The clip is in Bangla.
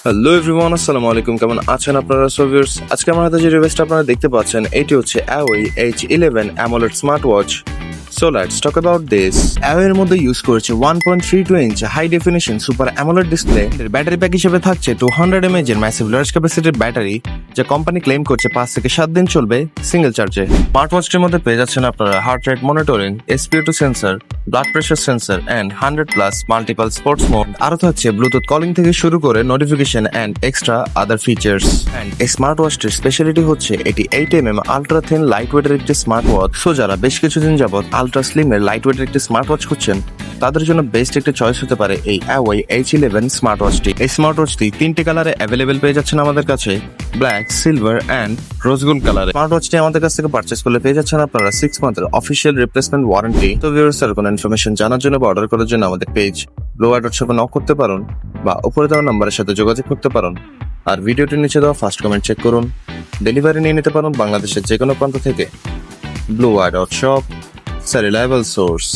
হ্যালো এভরিওয়ান, আসসালামু আলাইকুম। কেমন আছেন আপনারা? সো ভিউয়ার্স, আজকে আমার হাতে যে ডিভাইসটা আপনারা দেখতে পাচ্ছেন এটি হচ্ছে Huawei H11 AMOLED smartwatch. So let's talk about this. Huawei এর মধ্যে ইউজ করেছে 1.32 inch high definition super AMOLED display. Battery pack হিসেবে থাকছে 200 mAh এর ম্যাসিভ লার্জ ক্যাপাসিটির ব্যাটারি, যা কোম্পানি ক্লেম করছে 5 থেকে 7 দিন চলবে সিঙ্গেল চার্জে। স্মার্টওয়াচটির মধ্যে পেয়ে যাচ্ছেন আপনারা heart rate monitoring, SpO2 sensor, blood pressure sensor and 100+ multiple sports mode. আরো থাকছে ব্লুটুথ কলিং থেকে শুরু করে notification and extra other features. And এই স্মার্ট ওয়াচটির স্পেশালিটি হচ্ছে এটি 8mm আলট্রা থিন লাইট ওয়েটের একটি স্মার্ট ওয়াচ। সো যারা বেশ কিছুদিন যাবত আলট্রা স্লিম এর লাইট ওয়েটের একটি স্মার্ট ওয়াচ খুঁজছেন, তাদের জন্য বেস্ট একটি চয়েস হতে পারে এই Huawei H11 স্মার্ট ওয়াচটি। এই স্মার্ট ওয়াচটি 3টি কালারে অ্যাভেলেবেল পেয়ে যাচ্ছেন আমাদের কাছে, black, silver and rose gold কালারে। স্মার্ট ওয়াচটি আমাদের কাছ থেকে পারচেজ করলে পেয়ে যাচ্ছেন আপনারা 6 মান্থের অফিসিয়াল রিপ্লেসমেন্ট ওয়ারেন্টি। তো ভিউয়ার্স, আর কোনো ইনফরমেশন জানার জন্য বা অর্ডার করার জন্য আমাদের পেজ ব্লুয়ার.shop নক করতে পারেন বা উপরে দেওয়া নাম্বারের সাথে যোগাযোগ করতে পারেন। আর ভিডিওটির নিচে দেওয়া ফার্স্ট কমেন্ট চেক করুন। ডেলিভারি নিয়ে নিতে পারেন বাংলাদেশের যে কোনো প্রান্ত থেকে। ব্লুয়ার.shop, রিলায়েবল সোর্স।